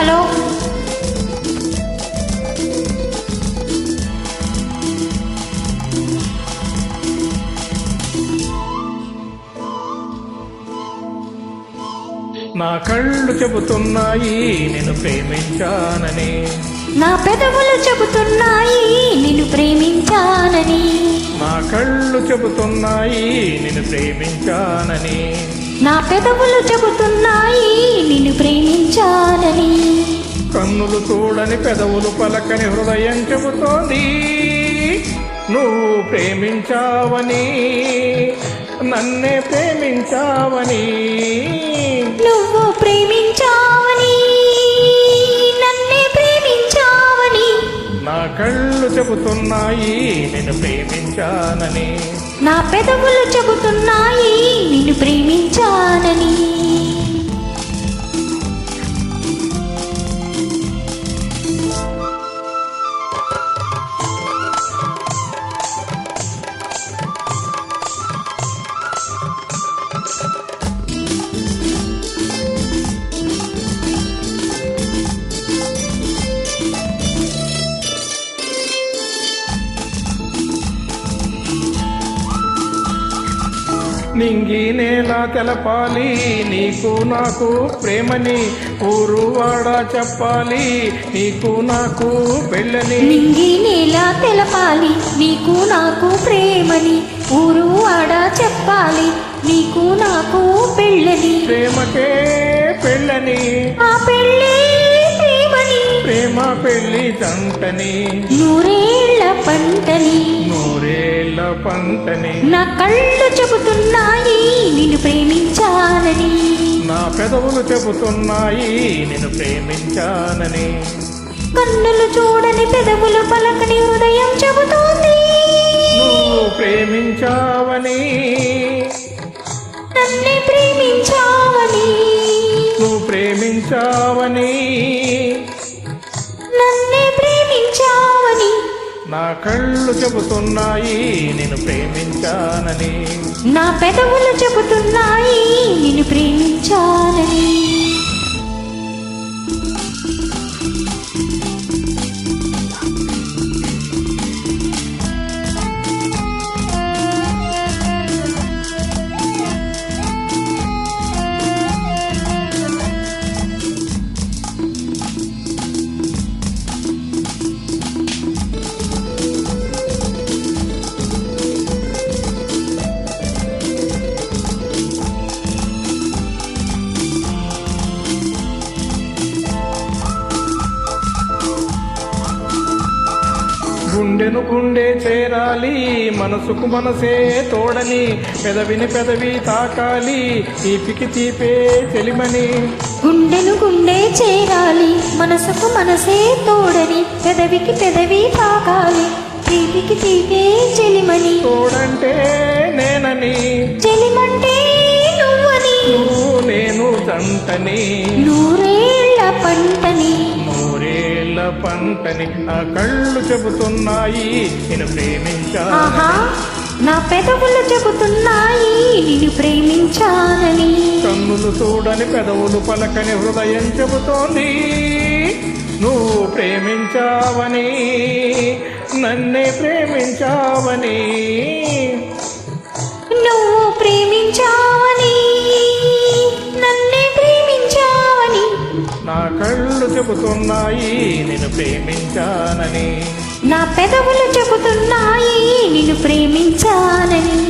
Hello నా కళ్ళు చెబుతున్నాయి నిన్ను ప్రేమించానని, నా పెదవులు చెబుతున్నాయి నిన్ను ప్రేమించానని, నా కళ్ళు చెబుతున్నాయి నిన్ను ప్రేమించానని, నా పెదవులు చెబుతున్నాయి నిన్ను ప్రేమించానని. కన్నులు చూడని పెదవులు పలకని హృదయం చెబుతోంది నువ్వు ప్రేమించావని, నన్నే ప్రేమించావని, నువ్వు ప్రేమించావని, నన్నే ప్రేమించావని. నా కళ్ళు చెబుతున్నాయి నిన్ను ప్రేమించానని, నా పెదవులు చెబుతున్నాయి నిన్ను ప్రేమించానని. నింగి నేల తెలపాలి నీకు నాకు ప్రేమని, ఊరు వాడ చెప్పాలి నీకు నాకు పెళ్ళని. నింగి నేల తెలపాలి నీకు నాకు ప్రేమని, ఊరు వాడ చెప్పాలి నీకు నాకు పెళ్ళని. ప్రేమకే పెళ్ళని, ఆ పెళ్ళి ప్రేమని, ప్రేమ పెళ్ళి జంటని, నూరేళ్ల పంటని, నూరేళ్ల పంటని. నా కళ్ళు చెబుతున్నాయి నిన్ను ప్రేమించానని, నా పెదవులు చెబుతున్నాయి నిన్ను ప్రేమించానని, కన్నులు చూడని పెదవులు పలకని హృదయం చెబుతోంది నువ్వు ప్రేమించావని, నన్నే ప్రేమించావని, నువ్వు ప్రేమించావని, నన్నే ప్రేమించావని. నా కళ్ళు చెబుతున్నాయి నిన్ను ప్రేమించానని, నా పెదవులు చెబుతున్నాయి నిన్ను ప్రేమించానని. గుండెను గుండె చేరాలి మనసుకు మనసే తోడని, పెదవిని పెదవి తాకాలి తీపికి తీపే చెలిమని. గుండెను గుండె చేరాలి మనసుకు మనసే తోడని, పెదవికి పెదవి తాకాలి తీపికి తీపే చెలిమని. తోడంటే నేనని, చెలిమంటే నువ్వని, నువ్వు నేను జంటని, నూరేళ్ల పంటని, నూరేళ్ల పంటని. నా కళ్ళు చెబుతున్నాయి నిన్ను ప్రేమించానని, ఆహా నా పెదవులు చెబుతున్నాయి నిన్ను ప్రేమించానని, కన్నులు చూడని పెదవులు పలకని హృదయం చెబుతోంది నువ్వు ప్రేమించావని, నన్నే ప్రేమించావని, నువ్వు ప్రేమించావని, నన్నే ప్రేమించావని. నా కళ్ళు చెబుతున్నాయి నిన్ను ప్రేమించానని, నా పెదవులు చెబుతున్నాయి నిన్ను ప్రేమించానని.